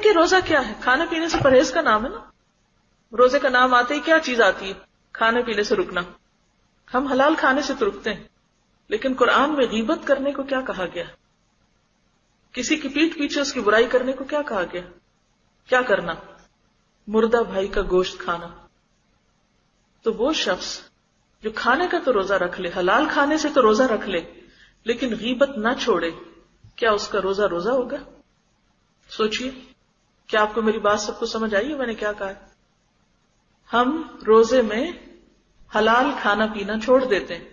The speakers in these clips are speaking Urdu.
دیکھیے روزہ کیا ہے؟ کھانے پینے سے پرہیز کا نام ہے نا. روزے کا نام آتے ہی کیا چیز آتی ہے؟ کھانے پینے سے رکنا. ہم حلال کھانے سے تو رکتے ہیں، لیکن قرآن میں غیبت کرنے کو کیا کہا گیا؟ کسی کی پیٹھ پیچھے اس کی برائی کرنے کو کیا کہا گیا؟ کیا کرنا؟ مردہ بھائی کا گوشت کھانا. تو وہ شخص جو کھانے کا تو روزہ رکھ لے، حلال کھانے سے تو روزہ رکھ لے، لیکن غیبت نہ چھوڑے، کیا اس کا روزہ روزہ ہوگا؟ سوچئے. کیا آپ کو میری بات سب کو سمجھ آئی ہے میں نے کیا کہا؟ ہم روزے میں حلال کھانا پینا چھوڑ دیتے ہیں،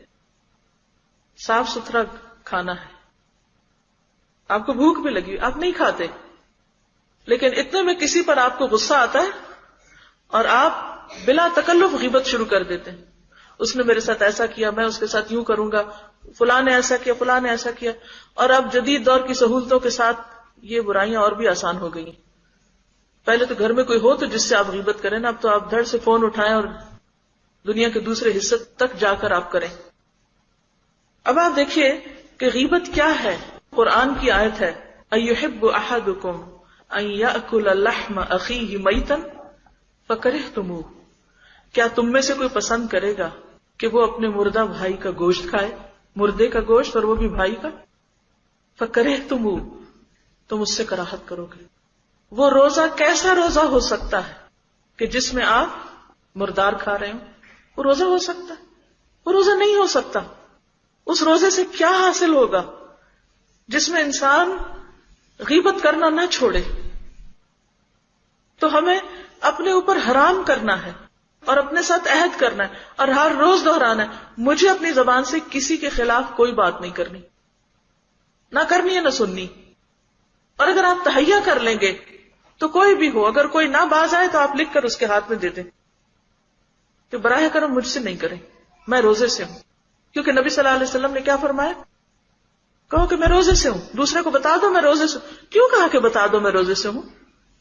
صاف ستھرا کھانا ہے، آپ کو بھوک بھی لگی آپ نہیں کھاتے، لیکن اتنے میں کسی پر آپ کو غصہ آتا ہے اور آپ بلا تکلف غیبت شروع کر دیتے ہیں. اس نے میرے ساتھ ایسا کیا، میں اس کے ساتھ یوں کروں گا، فلاں نے ایسا کیا، فلاں نے ایسا کیا. اور اب جدید دور کی سہولتوں کے ساتھ یہ برائیاں اور بھی آسان ہو گئی ہیں. پہلے تو گھر میں کوئی ہو تو جس سے آپ غیبت کریں نا، اب تو آپ دھڑ سے فون اٹھائیں اور دنیا کے دوسرے حصے تک جا کر آپ کریں. اب آپ دیکھیے کہ غیبت کیا ہے. قرآن کی آیت ہے اَيُحِبُّ أَحَدُكُمْ أَن يَأْكُلَ لَحْمَ أَخِيهِ مَيْتًا فَكَرِهْتُمُوهُ، کیا تم میں سے کوئی پسند کرے گا کہ وہ اپنے مردہ بھائی کا گوشت کھائے، مردے کا گوشت اور وہ بھی بھائی کا؟ فَكَرِهْتُمُوهُ، تم اس سے کراہت کرو گے. وہ روزہ کیسا روزہ ہو سکتا ہے کہ جس میں آپ مردار کھا رہے ہو؟ وہ روزہ ہو سکتا ہے؟ وہ روزہ نہیں ہو سکتا. اس روزے سے کیا حاصل ہوگا جس میں انسان غیبت کرنا نہ چھوڑے؟ تو ہمیں اپنے اوپر حرام کرنا ہے اور اپنے ساتھ عہد کرنا ہے اور ہر روز دہرانا ہے، مجھے اپنی زبان سے کسی کے خلاف کوئی بات نہیں کرنی، نہ کرنی ہے نہ سننی. اور اگر آپ تہیہ کر لیں گے تو کوئی بھی ہو، اگر کوئی نہ باز آئے تو آپ لکھ کر اس کے ہاتھ میں دے دیں کہ براہ کرم مجھ سے نہیں کریں، میں روزے سے ہوں. کیونکہ نبی صلی اللہ علیہ وسلم نے کیا فرمایا؟ کہو کہ میں روزے سے ہوں. دوسرے کو بتا دو میں روزے سے ہوں. کیوں کہا کہ بتا دو میں روزے سے ہوں؟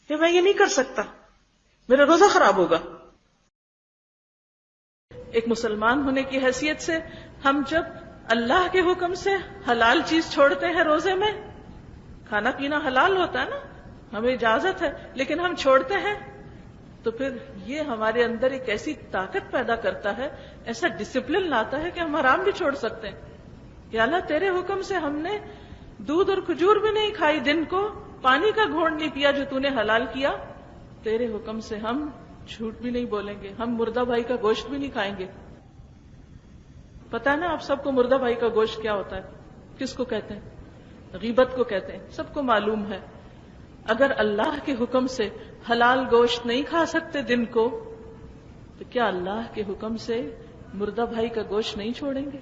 کہ میں یہ نہیں کر سکتا، میرا روزہ خراب ہوگا. ایک مسلمان ہونے کی حیثیت سے ہم جب اللہ کے حکم سے حلال چیز چھوڑتے ہیں، روزے میں کھانا پینا حلال ہوتا ہے نا، ہمیں اجازت ہے، لیکن ہم چھوڑتے ہیں، تو پھر یہ ہمارے اندر ایک ایسی طاقت پیدا کرتا ہے، ایسا ڈسپلن لاتا ہے کہ ہم حرام بھی چھوڑ سکتے ہیں. یا اللہ تیرے حکم سے ہم نے دودھ اور کھجور بھی نہیں کھائی دن کو، پانی کا گھونٹ نہیں پیا جو تو نے حلال کیا، تیرے حکم سے ہم جھوٹ بھی نہیں بولیں گے، ہم مردہ بھائی کا گوشت بھی نہیں کھائیں گے. پتہ ہے نا آپ سب کو مردہ بھائی کا گوشت کیا ہوتا ہے، کس کو کہتے ہیں؟ غیبت کو کہتے ہیں، سب کو معلوم ہے. اگر اللہ کے حکم سے حلال گوشت نہیں کھا سکتے دن کو، تو کیا اللہ کے حکم سے مردہ بھائی کا گوشت نہیں چھوڑیں گے؟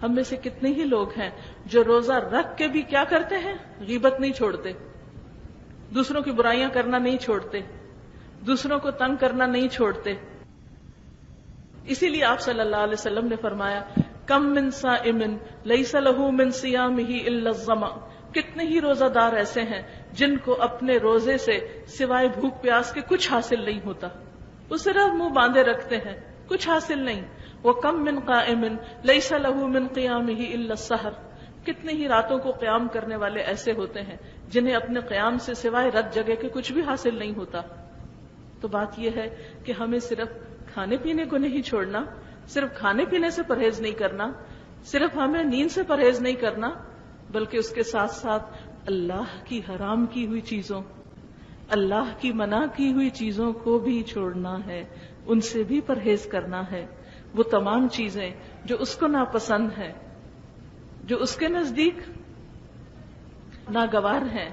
ہم میں سے کتنے ہی لوگ ہیں جو روزہ رکھ کے بھی کیا کرتے ہیں؟ غیبت نہیں چھوڑتے، دوسروں کی برائیاں کرنا نہیں چھوڑتے، دوسروں کو تنگ کرنا نہیں چھوڑتے. اسی لیے آپ صلی اللہ علیہ وسلم نے فرمایا کم من صائم لیس له من صیامہ الا الظمأ، کتنے ہی روزہ دار ایسے ہیں جن کو اپنے روزے سے سوائے بھوک پیاس کے کچھ حاصل نہیں ہوتا، وہ صرف منہ باندھے رکھتے ہیں، کچھ حاصل نہیں. وَكَم مِّن قَائِمٍ لَيْسَ لَهُ مِن قِيَامِهِ إِلَّا السَّحَرُ، کتنے ہی راتوں کو قیام کرنے والے ایسے ہوتے ہیں جنہیں اپنے قیام سے سوائے رت جگہ کے کچھ بھی حاصل نہیں ہوتا. تو بات یہ ہے کہ ہمیں صرف کھانے پینے کو نہیں چھوڑنا، صرف کھانے پینے سے پرہیز نہیں کرنا، صرف ہمیں نیند سے پرہیز نہیں کرنا، بلکہ اس کے ساتھ ساتھ اللہ کی حرام کی ہوئی چیزوں، اللہ کی منع کی ہوئی چیزوں کو بھی چھوڑنا ہے، ان سے بھی پرہیز کرنا ہے. وہ تمام چیزیں جو اس کو ناپسند ہیں، جو اس کے نزدیک ناگوار ہیں،